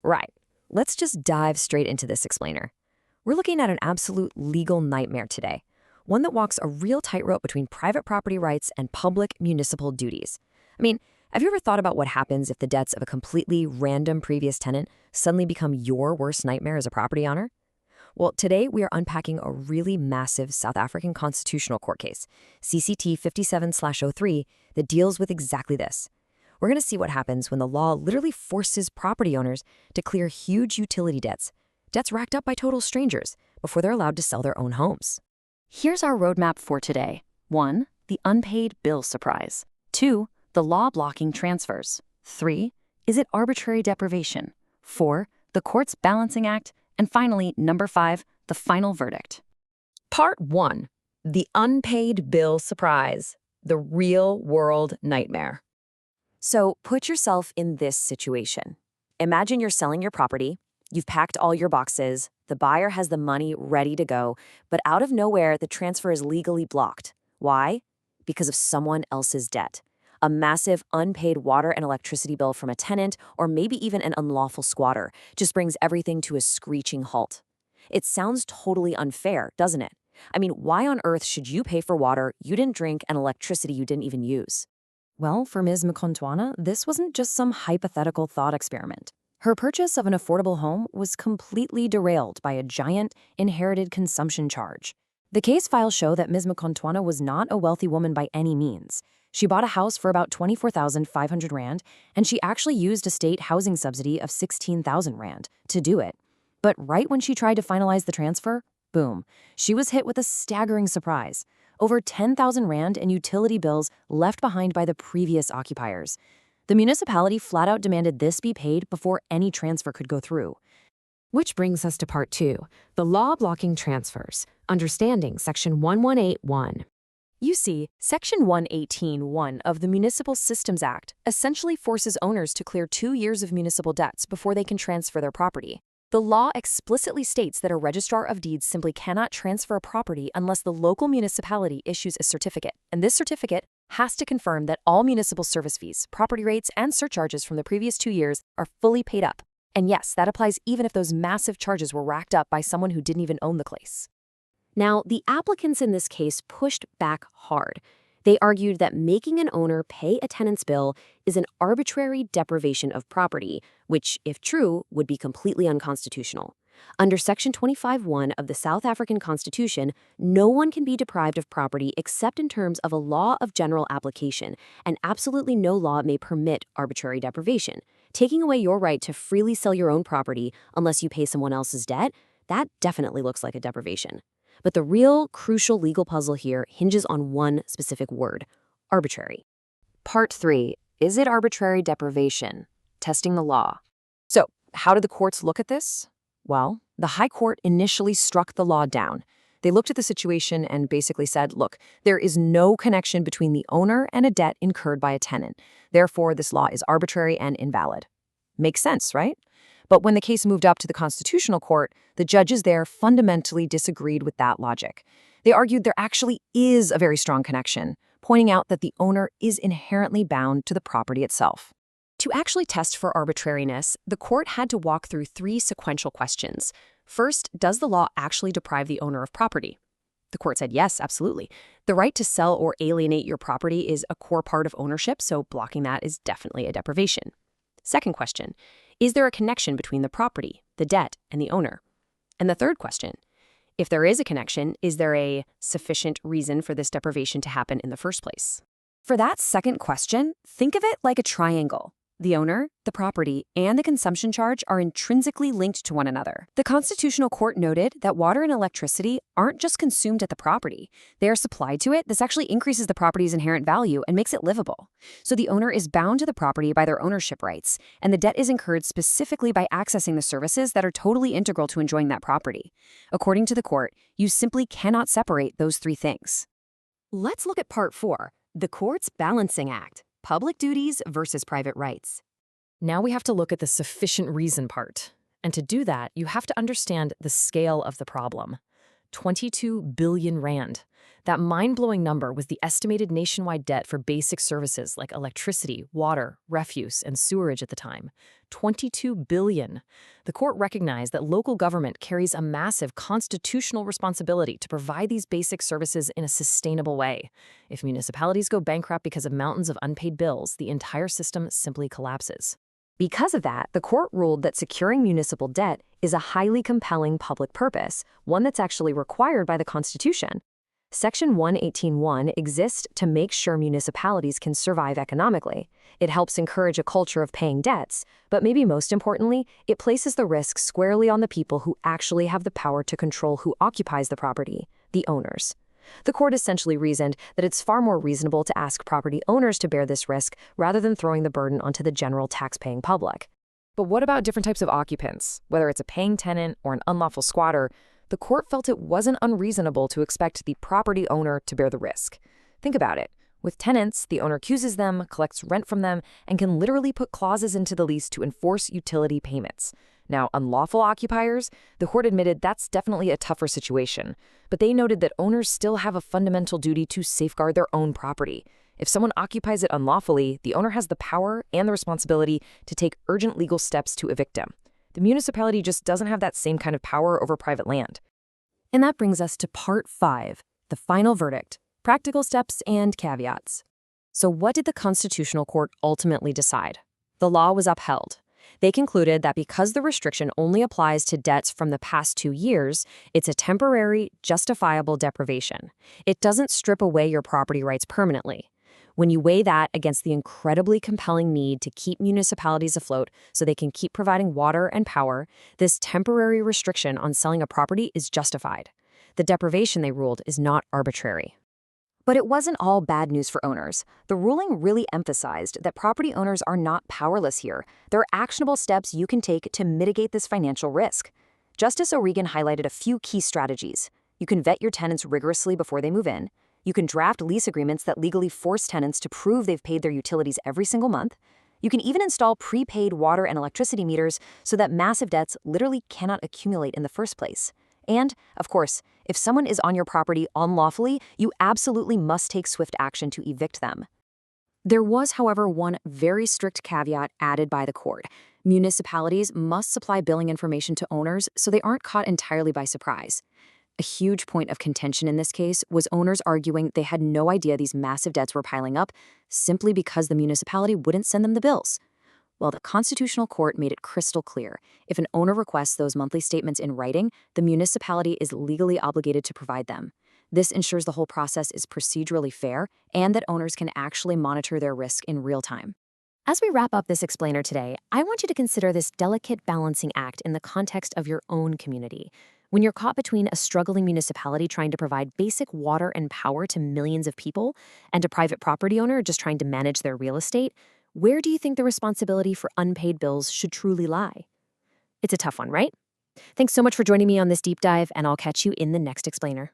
Right. Let's just dive straight into this explainer. We're looking at an absolute legal nightmare today, one that walks a real tightrope between private property rights and public municipal duties. I mean, have you ever thought about what happens if the debts of a completely random previous tenant suddenly become your worst nightmare as a property owner? Well, today we are unpacking a really massive South African constitutional court case, CCT 57/03, that deals with exactly this. We're going to see what happens when the law literally forces property owners to clear huge utility debts racked up by total strangers, before they're allowed to sell their own homes. Here's our roadmap for today. 1. The unpaid bill surprise. 2. The law blocking transfers. 3. Is it arbitrary deprivation? 4. The court's balancing act. And finally, number 5, the final verdict. Part 1. The unpaid bill surprise. The real-world nightmare. So put yourself in this situation. Imagine you're selling your property. You've packed all your boxes. The buyer has the money ready to go. But out of nowhere, the transfer is legally blocked. Why? Because of someone else's debt. A massive unpaid water and electricity bill from a tenant, or maybe even an unlawful squatter, just brings everything to a screeching halt. It sounds totally unfair, doesn't it? I mean, why on earth should you pay for water you didn't drink and electricity you didn't even use? Well, for Ms. Mkontwana, this wasn't just some hypothetical thought experiment. Her purchase of an affordable home was completely derailed by a giant inherited consumption charge. The case files show that Ms. Mkontwana was not a wealthy woman by any means. She bought a house for about 24,500 Rand, and she actually used a state housing subsidy of 16,000 Rand to do it. But right when she tried to finalize the transfer, boom, she was hit with a staggering surprise. Over 10,000 Rand in utility bills left behind by the previous occupiers. The municipality flat out demanded this be paid before any transfer could go through. Which brings us to Part 2, the law blocking transfers, understanding Section 1181. You see, Section 118(1) of the Municipal Systems Act essentially forces owners to clear 2 years of municipal debts before they can transfer their property. The law explicitly states that a registrar of deeds simply cannot transfer a property unless the local municipality issues a certificate, and this certificate has to confirm that all municipal service fees, property rates, and surcharges from the previous 2 years are fully paid up. And yes, that applies even if those massive charges were racked up by someone who didn't even own the place. Now, the applicants in this case pushed back hard. They argued that making an owner pay a tenant's bill is an arbitrary deprivation of property, which, if true, would be completely unconstitutional. Under Section 25(1) of the South African Constitution, no one can be deprived of property except in terms of a law of general application, and absolutely no law may permit arbitrary deprivation. Taking away your right to freely sell your own property unless you pay someone else's debt, that definitely looks like a deprivation. But the real crucial legal puzzle here hinges on one specific word: arbitrary. Part 3. Is it arbitrary deprivation? Testing the law. So, how did the courts look at this? Well, the High Court initially struck the law down. They looked at the situation and basically said, look, there is no connection between the owner and a debt incurred by a tenant. Therefore, this law is arbitrary and invalid. Makes sense, right? But when the case moved up to the Constitutional Court, the judges there fundamentally disagreed with that logic. They argued there actually is a very strong connection, pointing out that the owner is inherently bound to the property itself. To actually test for arbitrariness, the court had to walk through 3 sequential questions. First, does the law actually deprive the owner of property? The court said yes, absolutely. The right to sell or alienate your property is a core part of ownership, so blocking that is definitely a deprivation. Second question, is there a connection between the property, the debt, and the owner? And the third question, if there is a connection, is there a sufficient reason for this deprivation to happen in the first place? For that second question, think of it like a triangle. The owner, the property, and the consumption charge are intrinsically linked to one another. The Constitutional Court noted that water and electricity aren't just consumed at the property. They are supplied to it. This actually increases the property's inherent value and makes it livable. So the owner is bound to the property by their ownership rights, and the debt is incurred specifically by accessing the services that are totally integral to enjoying that property. According to the court, you simply cannot separate those 3 things. Let's look at Part 4, the court's balancing act. Public duties versus private rights. Now we have to look at the sufficient reason part. And to do that, you have to understand the scale of the problem. 22 billion Rand. That mind-blowing number was the estimated nationwide debt for basic services like electricity, water, refuse, and sewerage at the time. $22 billion. The court recognized that local government carries a massive constitutional responsibility to provide these basic services in a sustainable way. If municipalities go bankrupt because of mountains of unpaid bills, the entire system simply collapses. Because of that, the court ruled that securing municipal debt is a highly compelling public purpose, one that's actually required by the Constitution. Section 118.1 exists to make sure municipalities can survive economically. It helps encourage a culture of paying debts, but maybe most importantly, it places the risk squarely on the people who actually have the power to control who occupies the property, the owners. The court essentially reasoned that it's far more reasonable to ask property owners to bear this risk rather than throwing the burden onto the general tax-paying public. But what about different types of occupants? Whether it's a paying tenant or an unlawful squatter, the court felt it wasn't unreasonable to expect the property owner to bear the risk. Think about it. With tenants, the owner accuses them, collects rent from them, and can literally put clauses into the lease to enforce utility payments. Now, unlawful occupiers, the court admitted that's definitely a tougher situation, but they noted that owners still have a fundamental duty to safeguard their own property. If someone occupies it unlawfully, the owner has the power and the responsibility to take urgent legal steps to evict them. The municipality just doesn't have that same kind of power over private land. And that brings us to Part 5, the final verdict, practical steps and caveats. So what did the Constitutional Court ultimately decide? The law was upheld. They concluded that because the restriction only applies to debts from the past 2 years, it's a temporary, justifiable deprivation. It doesn't strip away your property rights permanently. When you weigh that against the incredibly compelling need to keep municipalities afloat so they can keep providing water and power, this temporary restriction on selling a property is justified. The deprivation, they ruled, is not arbitrary. But it wasn't all bad news for owners. The ruling really emphasized that property owners are not powerless here. There are actionable steps you can take to mitigate this financial risk. Justice O'Regan highlighted a few key strategies. You can vet your tenants rigorously before they move in. You can draft lease agreements that legally force tenants to prove they've paid their utilities every single month. You can even install prepaid water and electricity meters so that massive debts literally cannot accumulate in the first place. And, of course, if someone is on your property unlawfully, you absolutely must take swift action to evict them. There was, however, one very strict caveat added by the court. Municipalities must supply billing information to owners so they aren't caught entirely by surprise. A huge point of contention in this case was owners arguing they had no idea these massive debts were piling up simply because the municipality wouldn't send them the bills. Well, the Constitutional Court made it crystal clear. If an owner requests those monthly statements in writing, the municipality is legally obligated to provide them. This ensures the whole process is procedurally fair and that owners can actually monitor their risk in real time. As we wrap up this explainer today, I want you to consider this delicate balancing act in the context of your own community. When you're caught between a struggling municipality trying to provide basic water and power to millions of people and a private property owner just trying to manage their real estate, where do you think the responsibility for unpaid bills should truly lie? It's a tough one, right? Thanks so much for joining me on this deep dive, and I'll catch you in the next explainer.